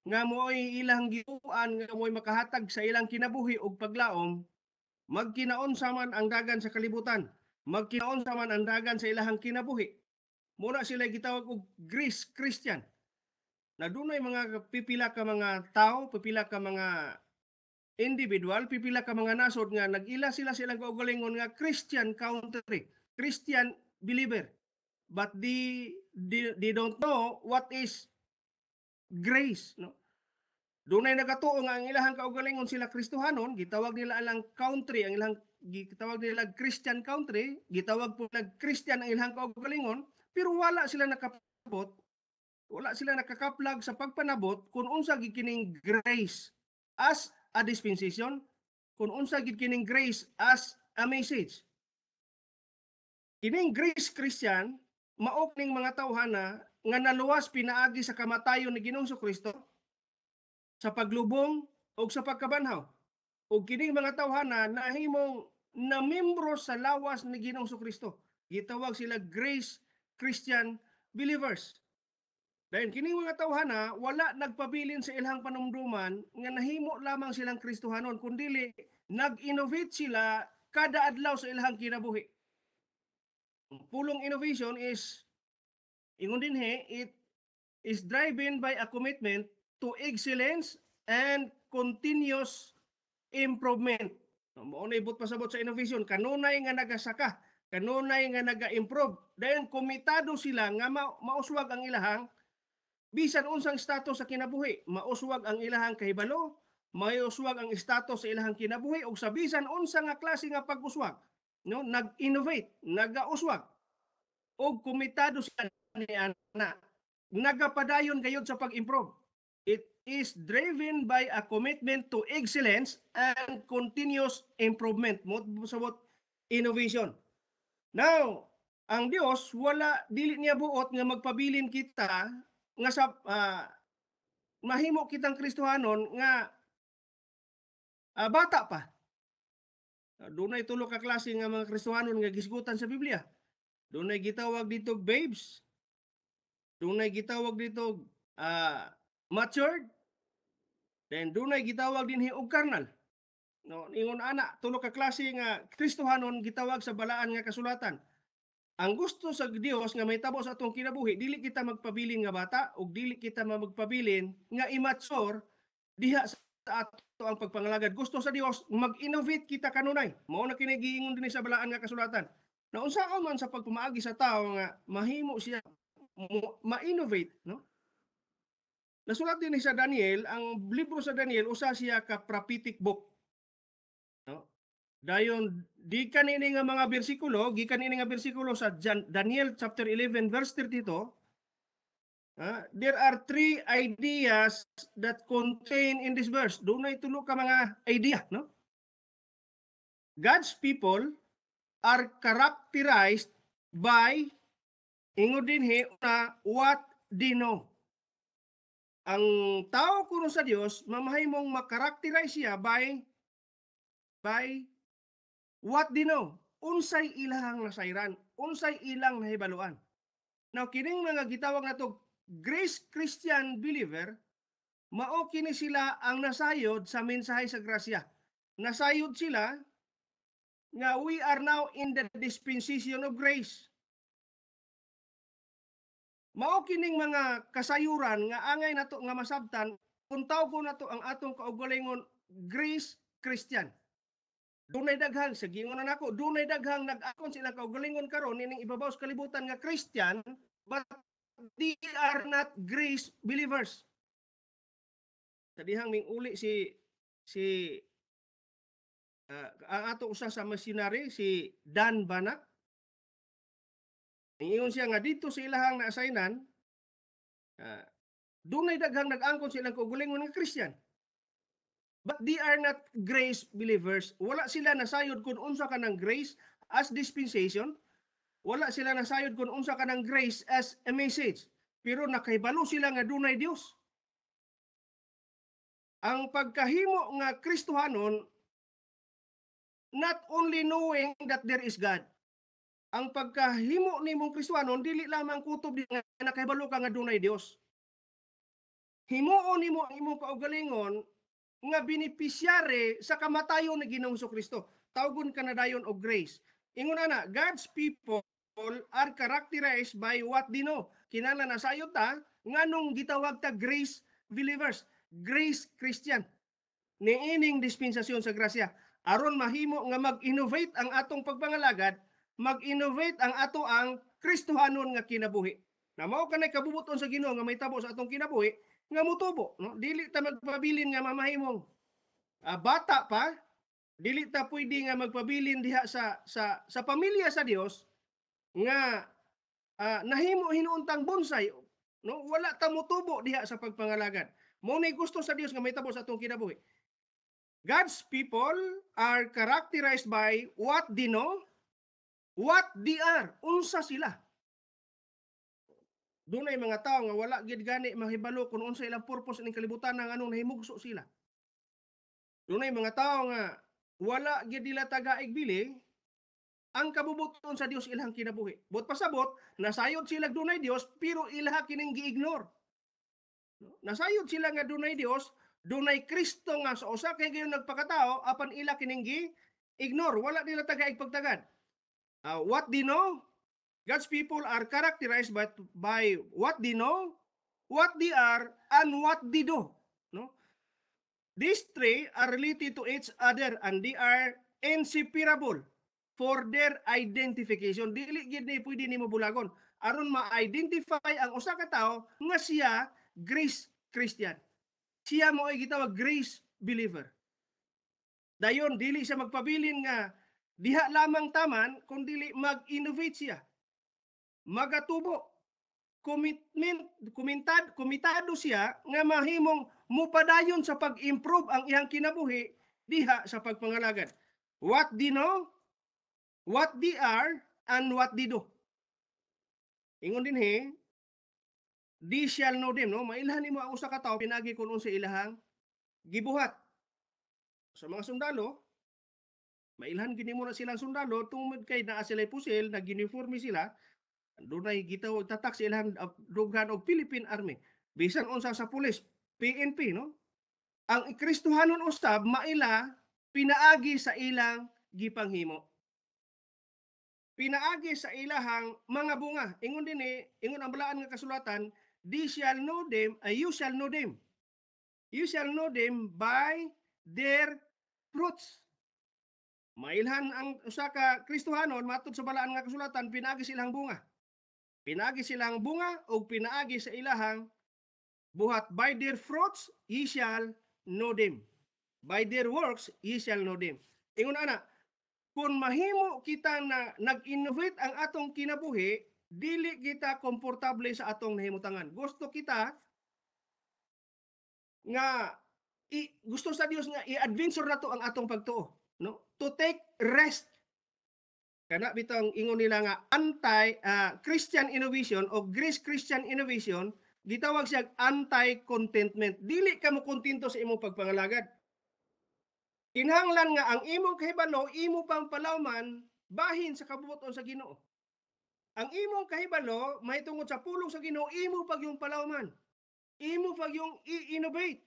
nga mo'y ilang gituan nga mo'y makahatag sa ilang kinabuhi ug paglaom, magkinaunsa man ang dagan sa kalibutan, magkinaunsa man ang dagan sa ilahang kinabuhi. Muna sila gitawag og Greece Christian. Na dunay mga pipila ka mga tao, pipila ka mga individual, pipila ka mga nasod nga nag-ila sila silang kaugalingon nga Christian country, Christian believer. But they don't know what is grace, no? Dunay nagatuo nga ang ilahang kaugalingon sila Kristohanon, gitawag nila alang country, ang ilang gitawag nila Christian country, gitawag po nag Christian ang ilahang kaugalingon, pero wala sila nakakaplag sa pagpanabot kung unsa gid kining grace as a dispensation, kung unsa gid kining grace as a message. Kining grace Christian mao kining mga tawhana nga naluwas pinaagi sa kamatayon ni Ginoong Kristo sa paglubong o sa pagkabanhaw. O kining mga tawhana nahimong na membro sa lawas ni Ginoong Kristo. Gitawag sila Grace Christian Believers. Dahil kining mga tawhana wala nagpabilin sa ilang panumduman nga nahimo lamang silang Kristohanon kundi nag-innovate sila kada adlaw sa ilang kinabuhi. Pulong innovation is ingon dinhi, it is driven by a commitment to excellence and continuous improvement. Mao na ibot pasabot sa innovation, kanunay nga nagasaka, kanunay nga naga-improve. Then komitado sila nga mauswag ang ilahang bisan unsang status sa kinabuhi, mauswag ang ilahang kahibalo, mauswag ang status sa ilahang kinabuhi ug sa bisan unsa nga klase nga pag-uswag, no, nag-innovate, naga-uswag ug komitado sila ni ana. Nagapadayon gayud sa pag-improve. It is driven by a commitment to excellence and continuous improvement. Mo sabot innovation. Now, ang Dios wala dili niya buot nga magpabilin kita nga sa mahimo kitang Kristohanon nga bata pa. Dunay tulo ka klase nga mga Kristohanon nga gisgutan sa Biblia. Dunay gitawag dito babes. Dunay gitawag dito matured. Then dunay gitawag dinhi og carnal. No, ingon ana tulo ka klase nga Kristohanon gitawag sa balaan nga kasulatan. Ang gusto sa Dios nga mahitabo sa atong kinabuhi, dili kita magpabilin nga bata ug dili kita magpabilin nga immature diha sa ato ang pagpangalagad. Gusto sa Dios mag-innovate kita kanunay. Mao na kini giingon dinhi sa balaan nga kasulatan. Na unsaon man sa pagpamaagi sa tawo nga mahimo siya ma-innovate, no? Nasulat din sa Daniel, ang libro sa Daniel usa siya ka prophetic book. No? Dayon di kanini nga mga bersikulo, gikan ini nga bersikulo sa Daniel chapter 11 verse 32. There are three ideas that contain in this verse. Dunay tulo ka mga idea, no? God's people are characterized by ingon dinhi na what they know. Ang tao kuno sa Dios mamahimong makarakterize siya by what they know. Unsay ilahang nasayran, unsay ilang nahibaluan. Now kining mga gitawag nato Grace Christian Believer, mao kini sila ang nasayod sa mensahe sa grasya. Nasayod sila nga we are now in the dispensation of grace. Mao kining mga kasayuran nga angay nato nga masabtan kung tawag ko nato ang atong kaugalingon Grace Christian. Dunay daghang sa giingon na nako, dunay daghang nag-akon sila kaugalingon karon ining ibabaw sa kalibutan nga Christian, but they are not grace believers. Sa dihang minguli ang ato usa sa missionary si Dan Banak. Ingon siya nga dito sa ilahang na-assignan, dunay daghang nag-angkon silang kaugalingon nga Christian. But they are not grace believers. Wala sila nasayod kung unsa ka ng grace as dispensation. Wala sila nasayod kung unsa ka ng grace as a message. Pero nakahibalo sila nga dunay Dios. Ang pagkahimo nga Kristohanon, not only knowing that there is God. Ang pagkahimo nimong Kristohanon, dili lamang kutob nga nakahibalo ka nga dunay Dios. himuon nimo ang imong kaugalingon nga beneficiary sa kamatayon ni Ginoong Kristo. Tawgon ka na dayon og grace. Ingon ana, God's people are characterized by what they know. Kinahanglan na sayo ta nganong gitawag ta grace believers, grace Christian. Niining dispensasyon sa grasya aron mahimo nga mag-innovate ang atong pagpangalagad, mag-innovate ang ato ang Kristohanon nga kinabuhi. Na mao kanay kabubuton sa Ginoo nga may tabo sa atong kinabuhi nga mutubo, no? Dili ta magpabilin nga mamahimong bata pa, dili ta pwede nga magpabilin diha sa pamilya sa Dios nga nahimo hinuuntang bonsai, no? Wala ta mutubo diha sa pagpangalagad. Mao nay gusto sa Dios nga may tabo sa atong kinabuhi. God's people are characterized by what they know, what they are, unsa sila. Dunay mga tao nga wala gid gani mahibalo kung unsa ilang purpose ning kalibutan nang anong nahimugso sila. Dunay mga tao nga wala gid nila taga-igbili ang kabubuton sa Dios ilang kinabuhi. Bot pasabot, nasayod sila dunay Dios pero ilaha kining gi-ignore. Nasayod sila nga dunay Dios, dunay Kristo nga sa usa kay gayon nagpakatao apan ila kining gi-ignore, wala nila taga-igpagtagad. What they know, God's people are characterized by what they know, what they are, and what they do. No? These three are related to each other and they are inseparable for their identification. Dili gid ni pwede nimo bulagon aron ma-identify ang usa ka tawo nga siya grace Christian. Siya mo ay gitawag grace believer. Dayon dili siya magpabilin nga diha lamang taman kundi mag-innovate siya. Magatubo, komitado siya nga mahimong mupadayon sa pag-improve ang iyang kinabuhi diha sa pagpangalagad. What they know, what they are, and what they do. Ingon dinhi, they shall know them, no? Mailhan nimo ang usa ka tawo pinagi kun unsa ilahang gibuhat. Sa mga sundalo, mailhan gid nimo na silang sundalo tungod kay naa sila pusil, nag-uniforme sila. Dunay gitawag tatak sa ilang dughan og Philippine Army. Bisan unsa sa pulis, PNP, no? Ang Kristohanon usab maila pinaagi sa ilang gipanghimo. Pinaagi sa ilahang mga bunga. Ingon ingon ang balaan nga kasulatan, they shall know them, you shall know them. You shall know them by their fruits. Mailhan ang usa ka Kristohanon matud sa balaan nga kasulatan pinaagi silang bunga. Pinaagi silang bunga o pinaagi sa ilahang buhat. By their fruits, ye shall know them. By their works, ye shall know them. Ingon ana, kung mahimo kita na nag-innovate ang atong kinabuhi, dili kita komportable sa atong nahimutangan. Gusto kita nga gusto sa Dios nga i-adventure nato ang atong pagtuo, no? To take rest. Kana bitang ingon nila nga anti-Christian innovation o Grace Christian innovation, gitawag siya anti-contentment. Dili ka mo kontento sa imong pagpangalagad. Kinahanglan nga ang imong kahibalo, imo pang palawman bahin sa kabubuton sa Ginoo. Ang imong kahibalo mahitungod sa pulong sa Ginoo, imo pag yung palawman. Imo pag yung i-innovate.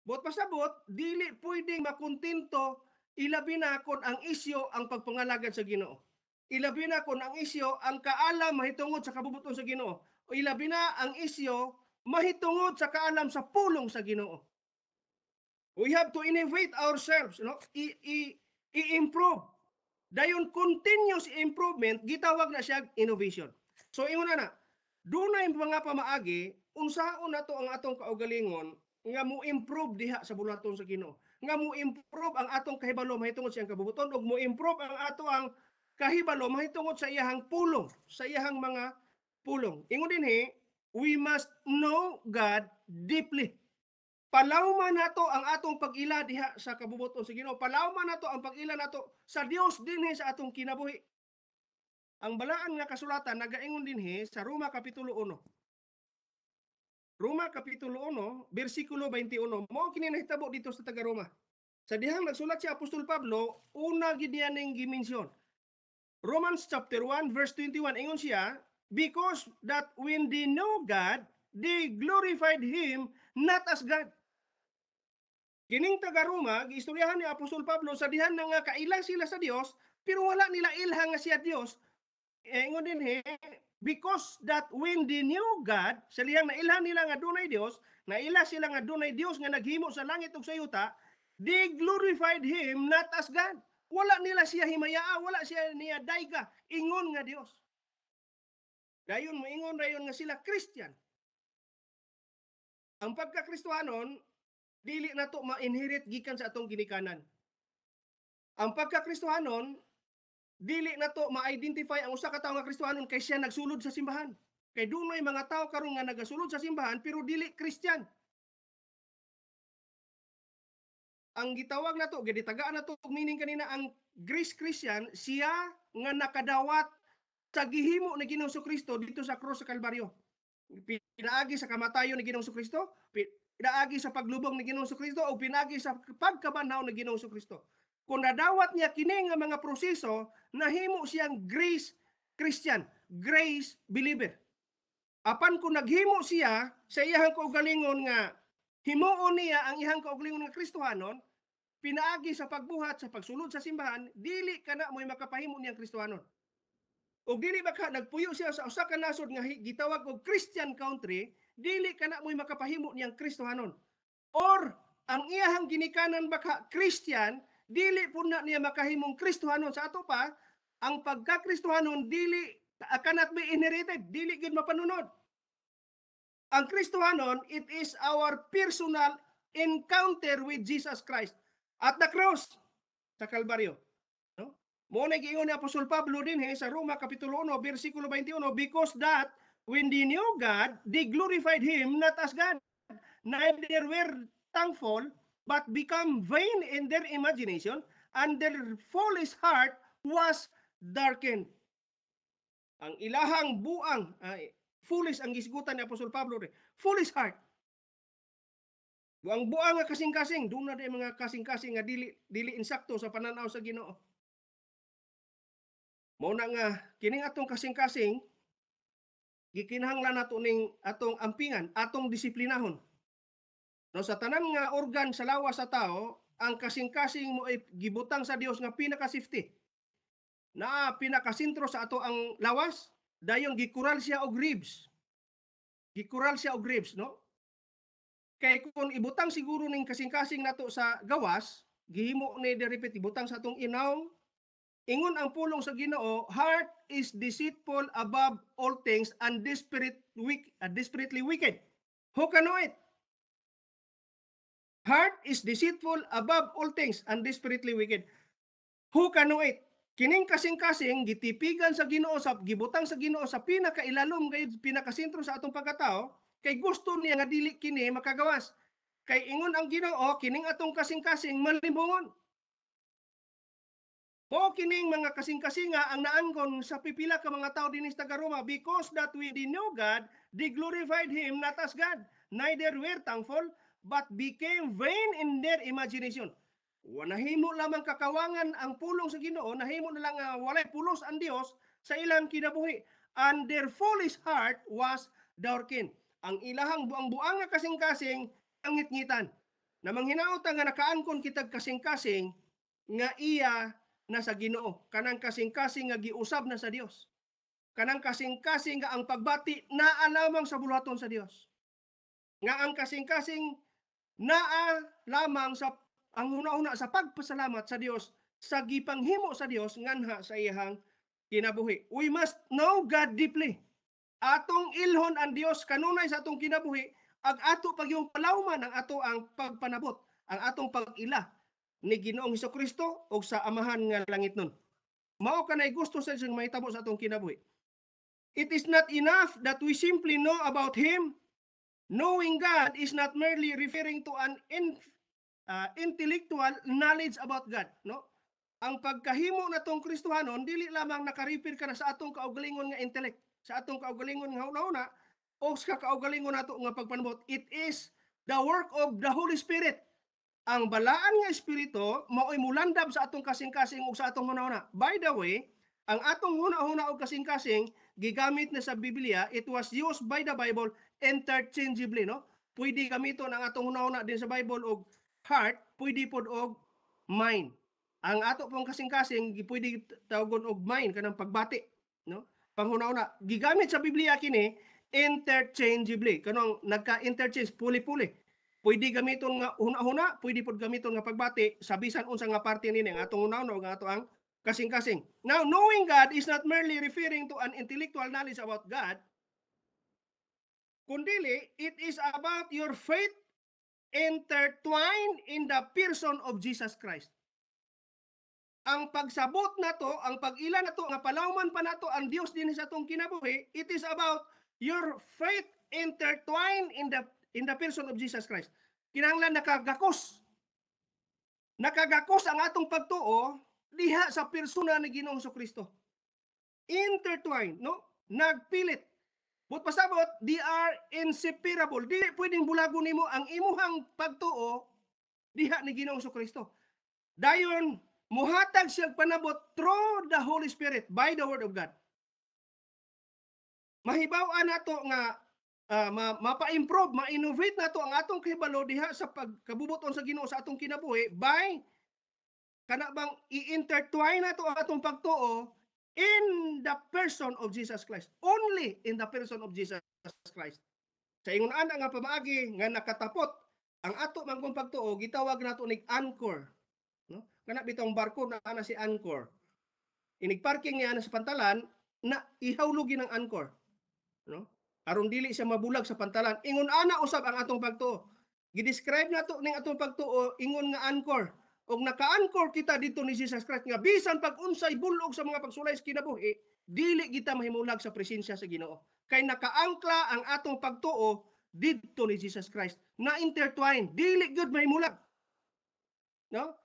Bot pasabot, dili pwedeng makontento ilabi na kung ang isyo ang pagpangalagad sa Ginoo. Ilabi na kung ang isyo ang kaalam mahitungod sa kabubuton sa Ginoo. O ilabi na ang isyo mahitungod sa kaalam sa pulong sa Ginoo. We have to innovate ourselves, no? I-improve. Dayon continuous improvement gitawag na siya innovation. So ingon na, dunay mga pamaagi unsaon nato ang atong kaugalingon nga mo improve diha sa bulaton sa Ginoo. Nga mo improve ang atong kahibalo mahitungod sa iyang kabubuton ug mo improve ang ato ang kahibalo mahitungod sa iyang pulong, sa iyang mga pulong. Ingon dinhi, we must know God deeply. Palawman nato ang atong pag-ila diha sa kabubuton sa Ginoo. Palawman nato ang pag-ila nato sa Dios dinhi sa atong kinabuhi. Ang balaan nga kasulatan nagaingon dinhi sa Roma kapitulo 1. Roma kapitulo 1, bersikulo 21. Mao kini nahitabo dito sa taga Roma. Sa dihang nagsulat si Apostol Pablo, una gid niya ning gimensyon. Romans chapter 1 verse 21 ingon siya, because that when they know God, they glorified him not as God. Kining taga-Roma, giistoryahan ni Apostol Pablo sa dihan na nga kailang sila sa Dios, pero wala nila ilha nga siya Dios. Ingon din because that when they knew God, sa liyang nailhan nila nga dunay Dios, naila sila nga dunay Dios nga naghimo sa langit ug sa yuta, they glorified Him not as God. Wala nila siya himayaa, wala siya niya dayga, ingon nga Dios. Dayon moingon rayon nga sila Christian. Ang pagka-Kristohanon, dili na to ma-inherit gikan sa atong ginikanan. Ang pagka-Kristohanon, dili na to ma-identify ang usa ka tawo nga Kristohanon kay siya nagsulod sa simbahan. Kay dunay mga tawo karon nga nagasulod sa simbahan pero dili Christian. Ang gitawag na to, giditagaan na to meaning kanina ang grace Christian, siya nga nakadawat sa gihimo ni Ginoong Kristo dito sa krus sa Kalbaryo. Pinaagi sa kamatayon ni Ginoong Kristo, pinaagi sa paglubong ni Ginoong Kristo o pinaagi sa pagkabanhaw ni Ginoong Kristo. Kung nadawat niya kini nga mga proseso, nahimo siyang grace Christian, grace believer. Apan kung naghimo siya sa iyang kaugalingon nga himuon niya ang iyang kaugalingon nga Kristohanon, pinaagi sa pagbuhat sa pagsulod sa simbahan, dili kana mo'y makapahimo niyang Kristohanon. O dili baka nagpuyo siya sa usa ka nasod nga gitawag og Christian country, dili kana mo'y makapahimo niyang Kristohanon. Or ang iyang ginikanan baka Christian, dili po na niya makahimong Kristohanon. Sa ato pa, ang pagka-Kristohanon dili cannot be inherited, dili gid mapanunod. Ang Kristohanon, it is our personal encounter with Jesus Christ at the cross sa Kalbaryo. No? Mo na giingon ni Apostol Pablo din sa Roma kapitulo 1 bersikulo 21, because that when they knew God, they glorified Him not as God, neither were thankful, but become vain in their imagination, and their foolish heart was darkened. Ang ilahang buang, foolish ang gisgutan ni Apostol Pablo, foolish heart. Ang buang nga kasing-kasing, doon na din mga kasing-kasing nga dili insakto sa pananaw sa Ginoo. Mao na nga kining atong kasing-kasing gikinahanglan nato ning atong ampingan, atong disiplinahon. No, sa tanan nga organ sa lawas sa tao, ang kasing-kasing mo ay gibutang sa Dios nga pinaka-safety. Na pinakasentro sa ato ang lawas, dayon gikural siya og ribs. Gikural siya og ribs, no? Kay kung ibutang siguro ning kasing-kasing nato sa gawas, gihimo ni repeat ibutang sa atong inaw. Ingon ang pulong sa Ginoo, heart is deceitful above all things and desperately wicked. Who can know it? Heart is deceitful above all things and desperately wicked. Who can know it? Kining kasing-kasing gitipigan sa Ginoo, sa gibutang sa Ginoo sa pinakailalom kay pinakasentro sa atong pagkatao, kay gusto niya nga dili kini makagawas. Kay ingon ang Ginoo, kining atong kasing-kasing malimbungon. Mo kining mga kasing-kasinga ang naanggon sa pipila ka mga tao dinis taga-Roma, because that we knew God, they glorified Him not as God, neither were thankful, but became vain in their imagination. Nahimo lamang kakawangan ang pulong sa Ginoo, nahimo na lang walay pulos ang Dios sa ilang kinabuhi, and their foolish heart was darkened. Ang ilahang buang-buang nga kasing-kasing ang ngit-ngitan. Namang hinaota nga nakaangkon kitag kasing-kasing nga iya na sa Ginoo, kanang kasing-kasing nga giusab na sa Dios. Kanang kasing-kasing nga ang pagbati naa lamang sa buluhaton sa Dios. Nga ang kasing-kasing naa lamang sa ang una-una sa pagpasalamat sa Dios, sa gipanghimo sa Dios nganha sa iyang kinabuhi. We must know God deeply. Atong ilhon ang Dios kanunay sa atong kinabuhi, ag ato pagyong palawman ang ato ang pagpanabot, ang atong pag-ila ni Ginoong Hesukristo o sa amahan nga langit nun. Mao kanay gusto sa isang mahitabo sa atong kinabuhi. It is not enough that we simply know about Him. Knowing God is not merely referring to an intellectual knowledge about God, no? Ang pagkahimo natong Kristohanon dili lamang nakaripir ka na sa atong kaugalingon nga intellect, sa atong kaugalingon nga una-una o sa kaugalingon nato nga pagpanabot. It is the work of the Holy Spirit. Ang balaan nga espiritu mao'y mulandab sa atong kasing-kasing ug sa atong una-una. By the way, ang atong una-una ug kasing-kasing gigamit na sa Biblia, it was used by the Bible interchangeably, no? pwede gamiton ang atong hunahuna din sa Bible og heart, pwede pod og mind. Ang ato pong kasing-kasing pwede tawagon og mind kanang pagbati, no? Panghuna-una, gigamit sa Biblia kini interchangeably. Kanang nagka-interchange puli-puli. Pwede gamiton nga huna-huna, pwede pod gamiton nga pagbati sa bisan unsa nga parte nini ang atong hunahuna ug ato ang kasing-kasing. Now, knowing God is not merely referring to an intellectual knowledge about God, kundili, it is about your faith intertwined in the person of Jesus Christ. Ang pagsabot na to, ang pag-ila na to, nga palawman pa na to ang Dios din sa atong kinabuhi, it is about your faith intertwined in the person of Jesus Christ. Kinahanglan nakagakos. Nakagakos ang atong pagtuo diha sa persona ni Ginoong Kristo. Intertwined, no? Nagpilit. But pasabot, they are inseparable. Di pwedeng bulagon nimo ang imuhang pagtuo diha ni Ginoong Kristo. Dayon, muhatag siyang panabot through the Holy Spirit by the Word of God. Mahibaw-an nato nga mapa-improve, ma-innovate nato ang atong kahibalo diha sa pagkabubuton sa Ginoo sa atong kinabuhi by kana bang i-intertwine nato ang atong pagtuo in the person of Jesus Christ. Only in the person of Jesus Christ. Sa ingon ana nga pamaagi nga nakatapot ang ato mangkong pagtuo gitawag nato nig anchor, no? Kana bitong barko na ana si anchor. Inig parking niya na sa pantalan na ihawlugi ng anchor, no? Aron dili siya mabulag sa pantalan. Ingon ana usab ang atong pagtuo. Gidescribe nato ning atong pagtuo ingon nga anchor. Og naka-anchor kita dito ni Jesus Christ nga bisan pag unsay bulog sa mga pagsulay sa kinabuhi, dili kita mahimulag sa presensya sa Ginoo. Kay nakaangkla ang atong pagtuo dito ni Jesus Christ. Na intertwine, dili gyud mahimulag. No?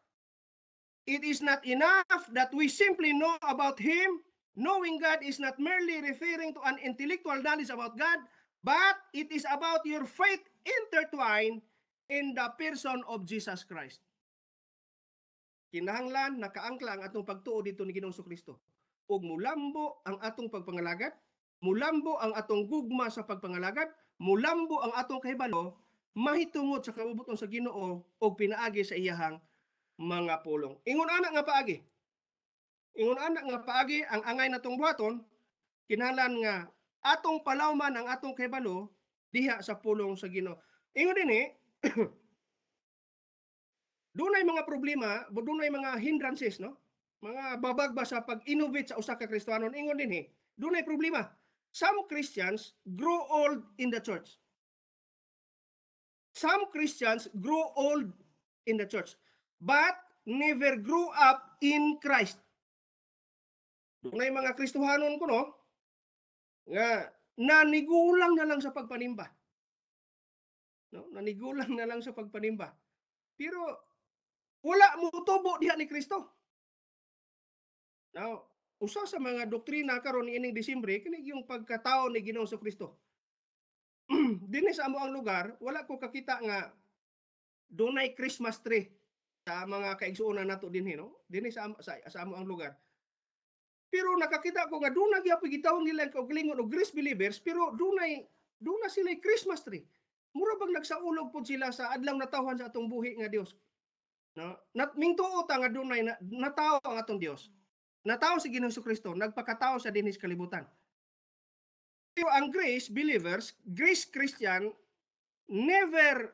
It is not enough that we simply know about Him. Knowing God is not merely referring to an intellectual knowledge about God, but it is about your faith intertwined in the person of Jesus Christ. Kinahanglan nakaangkla ang atong pagtuo dito ni Ginoong Kristo. Ug mulambo ang atong pagpangalagad, mulambo ang atong gugma sa pagpangalagad, mulambo ang atong kahibalo mahitungod sa kabubuton sa Ginoo ug pinaagi sa iyahang mga pulong. Ingon ana nga paagi. Ingon ana nga paagi ang angay natong buhaton, kinahanglan nga atong palawman ang atong kahibalo diha sa pulong sa Ginoo. Ingon dinhi dunay mga problema, dunay mga hindrances, no? Mga babagba sa pag-innovate sa usa ka Kristiyanon. Ingon dinhi, dunay problema. Some Christians grow old in the church. Some Christians grow old in the church, but never grew up in Christ. Dunay mga Kristohanon ko, no? Nga nanigulang na lang sa pagpanimba. No? Nanigulang na lang sa pagpanimba. Pero wala mo tubo diha ni Kristo. Now, usa sa mga doktrina karon ining Disyembre kini yung pagkatao ni Ginoong Kristo. Dinhi sa amo ang lugar, wala ko kakita nga dunay Christmas tree sa mga kaigsuonan nato dinhi, no? Dinhi sa amo ang lugar. Pero nakakita ko nga dunay gyapon gitawag nila og lingon og grace believers, pero dunay sila Christmas tree. Mura bang nagsaulog pod sila sa adlaw natawhan sa atong buhi nga Dios. No? Mingtuo ta nga dunay natawo ang atong Dios. Natawo si Ginoong Kristo, nagpakatawo sa dinhi sa kalibutan. Pero ang grace believers, grace Christian never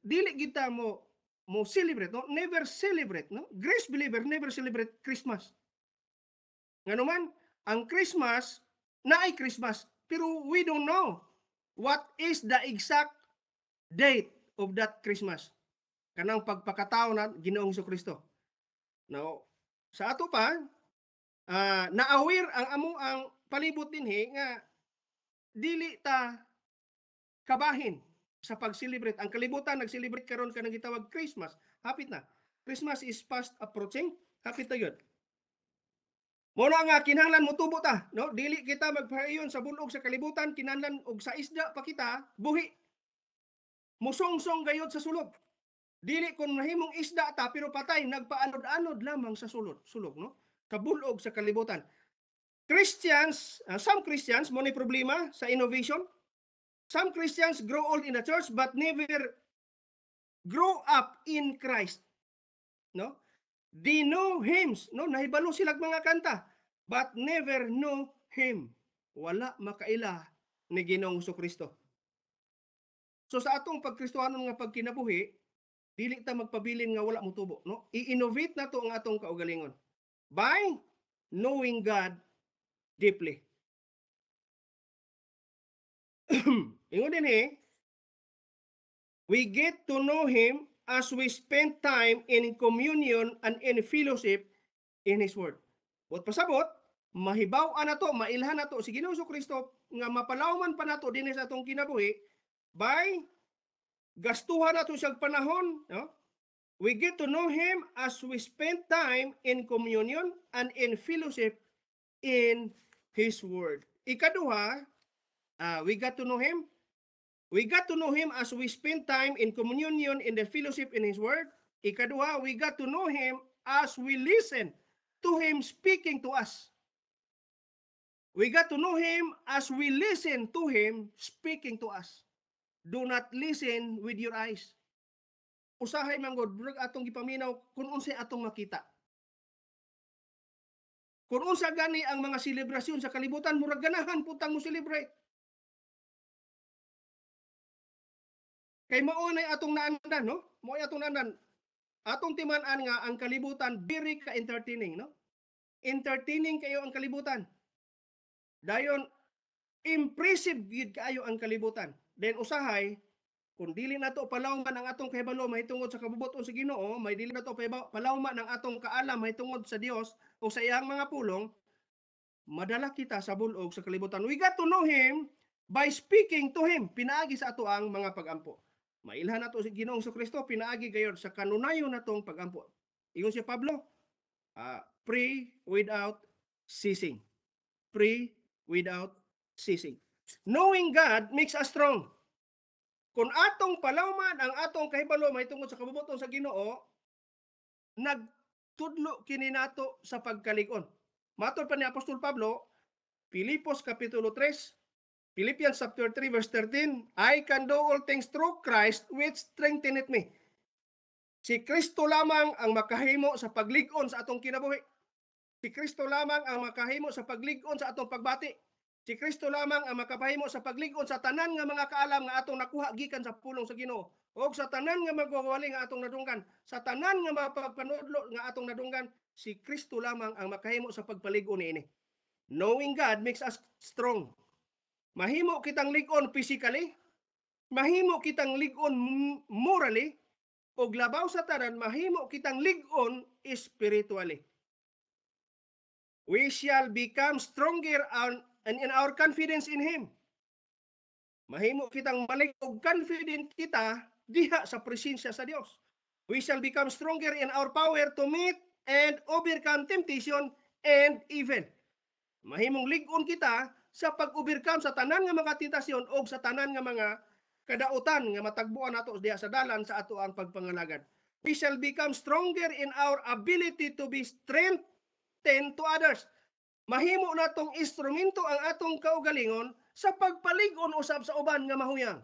dili kita mo celebrate, no? Never celebrate, no? Grace believer never celebrate Christmas. Nganuman, ang Christmas naay Christmas, pero we don't know what is the exact date of that Christmas. Kanang pagpakatao na Ginoong Kristo. Now, sa ato pa, na-aware ang palibot dinhi nga dili ta kabahin sa pag-celebrate. Ang kalibutan nag-celebrate karon kanang gitawag Christmas. Hapit na. Christmas is fast approaching. Hapit na yun. Muna nga kinahanglan mo tubo ta, no? Dili kita magpahayon sa bulog sa kalibutan, kinahanglan og sa isda pa kita buhi. Musong-song gayod sa sulod. Dili kun mahimong isda ta pero patay nagpaanod-anod lamang sa sulog, no? Kabulog sa kalibutan. Christians, some Christians mo ni problema sa innovation. Some Christians grow old in the church but never grow up in Christ. No? They know hymns, no? Nahibalo sila mga kanta, but never know Him. Wala makaila ni Ginoong Kristo. So sa atong pagkristohanon nga pagkinabuhi, dili ta magpabilin nga wala mo tubo, no? I-innovate na to ang atong kaugalingon by knowing God deeply. Ingon din we get to know Him as we spend time in communion and in fellowship in His Word. What pasabot, mahibaw-an na to, mailhan na to si Ginoong Kristo nga mapalawman pa nato dinhi sa atong kinabuhi by gastuhan nato siyang panahon, no? We get to know Him as we spend time in communion and in fellowship in His Word. Ikaduha, we got to know Him. We got to know Him as we spend time in communion in the fellowship in His Word. Ikaduha, we got to know Him as we listen to Him speaking to us. We got to know Him as we listen to Him speaking to us. Do not listen with your eyes. Usahay man God, murag atong gipaminaw kung unsay atong makita. Kung unsa gani ang mga selebrasyon sa kalibutan, murag ganahan putang mo celebrate. Kay mao na atong naandan, no? Mao atong naandan. Atong timan-an nga ang kalibutan very ka entertaining, no? Entertaining kayo ang kalibutan. Dayon impressive gid kaayo ang kalibutan. Then usahay kung dili nato palawman ang atong kahibalo mahitungod sa kabubuton sa Ginoo, may dili nato palawman ang atong kaalam mahitungod sa Dios o sa iyang mga pulong, madala kita sa bulog sa kalibutan. We got to know Him by speaking to Him. Pinaagi sa ato ang mga pagampo. Mailhan nato si Ginoong Kristo, pinaagi gayon sa kanunayon natong pagampo. Ingon si Pablo, pray without ceasing. Pray without ceasing. Knowing God makes us strong. Kung atong palawman ang atong kahibalo mahitungod sa kabubuton sa Ginoo, nagtudlo kini nato sa pagkalig-on. Matod pa ni Apostol Pablo, Filipos kapitulo 3, Philippians chapter 3 verse 13, I can do all things through Christ which strengtheneth me. Si Kristo lamang ang makahimo sa paglig-on sa atong kinabuhi. Si Kristo lamang ang makahimo sa paglig-on sa atong pagbati. Si Kristo lamang ang makapahimo sa paglig-on sa tanan nga mga kaalam nga atong nakuha gikan sa pulong sa Ginoo, o sa tanan nga magwawali nga atong nadunggan, sa tanan nga mapagpanudlo nga atong nadunggan, si Kristo lamang ang makahimo sa pagpalig-on niini. Knowing God makes us strong. Mahimo kitang lig-on physically, mahimo kitang lig-on morally, o labaw sa tanan, mahimo kitang lig-on spiritually. We shall become stronger and in our confidence in Him. Mahimo kitang balik og confident kita diha sa presensya sa Dios. We shall become stronger in our power to meet and overcome temptation and evil. Mahimong lig-on kita sa pag-overcome sa tanan nga mga tentasyon o sa tanan nga mga kadautan nga matagbuan nato diha sa dalan sa ato ang pagpangalagad. We shall become stronger in our ability to be strengthened to others. Mahimo natong instrumento ang atong kaugalingon sa pagpalig-on usab sa uban nga mahuyang.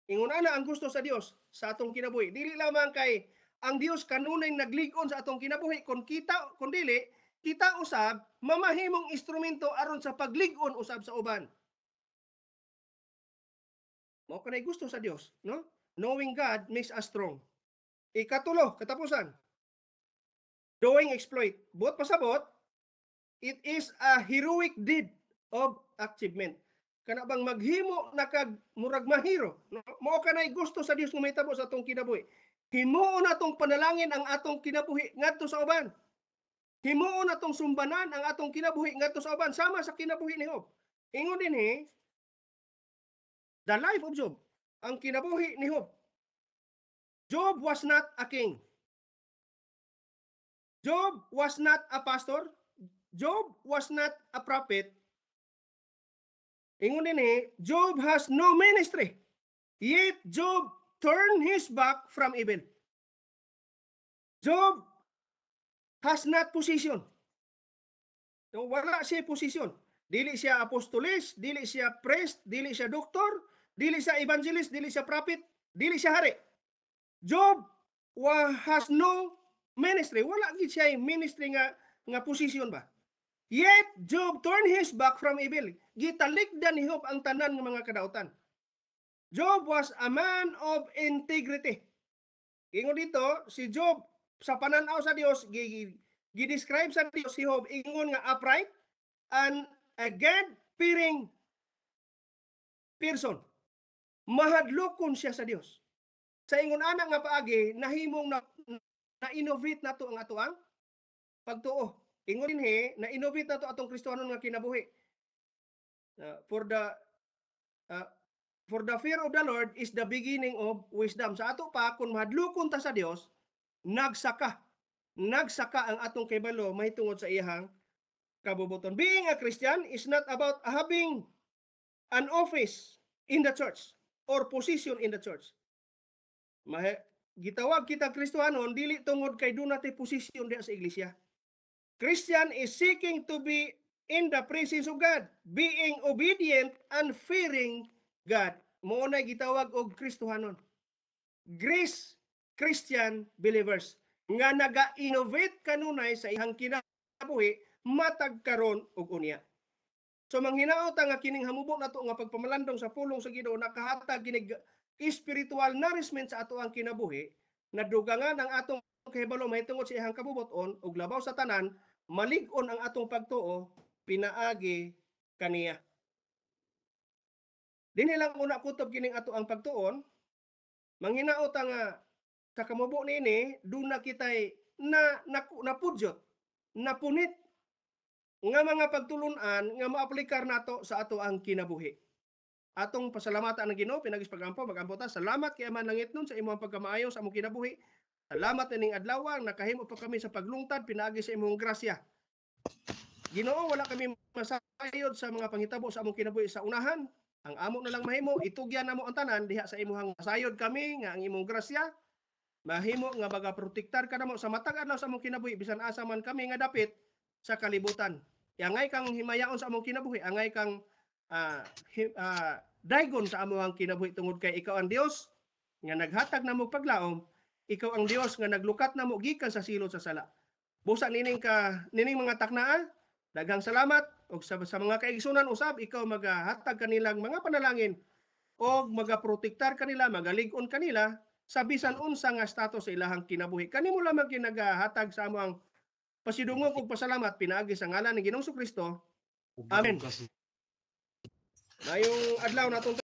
Ingon ana ang gusto sa Dios sa atong kinabuhi. Dili lamang kay ang Dios kanunay naglig-on sa atong kinabuhi kun dili kita usab mamahimong instrumento aron sa paglig-on usab sa uban. Mao kanay gusto sa Dios, no? Knowing God makes us strong. Ikatulo, katapusan. Doing exploit. Buot pasabot, it is a heroic deed of achievement. Kana bang maghimo na kag murag mahiro, no? Mao kanay gusto sa Dios nga mahitabo sa atong kinabuhi. Himuon natong panalangin ang atong kinabuhi ngadto sa uban. Himuon natong sumbanan ang atong kinabuhi ngadto sa uban sama sa kinabuhi ni Job. Ingon dinhi, the life of Job, ang kinabuhi ni Job. Job was not a king. Job was not a pastor. Job was not a prophet. Ingon dinhi, Job has no ministry. Yet Job turned his back from evil. Job has not position. No, wala siya position. Dili siya apostolis, dili siya priest, dili siya doktor, dili siya evangelist, dili siya prophet, dili siya hari. Job has no ministry. Wala gid siya ministry nga posisyon ba. Yet Job turned his back from evil. Gitalikdan ni Job ang tanan ng mga kadautan. Job was a man of integrity. Ingon dito, si Job sa pananaw sa Dios gi-describe sa Dios si Job ingon nga upright and a God-fearing person. Mahadlokon siya sa Dios. Sa ingon ana nga paagi nahimong na-innovate nato ang atoang pagtuo. Ingon dinhi na-innovate nato atong Kristiyanon nga kinabuhi. For the fear of the Lord is the beginning of wisdom. Sa ato pa kun mahadlokon ta sa Dios, nagsaka ang atong kibalo mahitungod sa iyang kabubuton. Being a Christian is not about having an office in the church or position in the church. Gitawag kita Kristiyanon dili tungod kay dunay position diha sa iglesia. Christian is seeking to be in the presence of God, being obedient and fearing God. Mao na gitawag og Kristiyanon. Grace Christian believers nga naga-innovate kanunay sa ihang kinabuhi matag karon og unya. So manghinaot nga kining hamubo nato nga pagpamalandong sa pulong sa Ginoo nakahatag kinig spiritual nourishment sa ato ang kinabuhi, nadugangan ang atong kahibalo mahitungod sa ihang kabubuton ug labaw sa tanan, malig-on ang atong pagtuo pinaagi kaniya. Dinhi lang una kutob kining ato ang pagtuon, manghinaot nga sa kamubo niini duna kitay napudyot, napunit nga mga pagtulunan nga maaplikar nato sa ato ang kinabuhi. Atong pasalamatan ang Ginoo pinagis pagampo magampo ta. Salamat kay Aman Langit nun sa imong pagkamaayo sa among kinabuhi. Salamat ining adlaw nakahimo pa kami sa paglungtad pinaagi sa imong grasya. Ginoo wala kami masayod sa mga panghitabo sa among kinabuhi sa unahan. Ang amo na lang mahimo itugyan namo ang tanan diha sa imong masayod kami nga ang imong grasya mahimo nga magaprotektar ka namo sa matag adlaw sa among kinabuhi bisan asa man kami nga dapit sa kalibutan. Angay kang himayaon sa among kinabuhi, angay kang daygon sa among kinabuhi tungod kay ikaw ang Dios nga naghatag namo paglaom, ikaw ang Dios nga naglukat namo gikan sa silot sa sala. Busa nining mga taknaa, daghang salamat ug sa mga kaigsunan usab ikaw magahatag kanilang mga panalangin og magaprotektar kanila, magalig-on kanila sa bisan unsa nga status sa ilahang kinabuhi. Kanimo lamang kinagahatag sa among pasidungog ug pasalamat pinaagi sa ngalan ni Ginoong Kristo. Amen. Mayong adlaw natong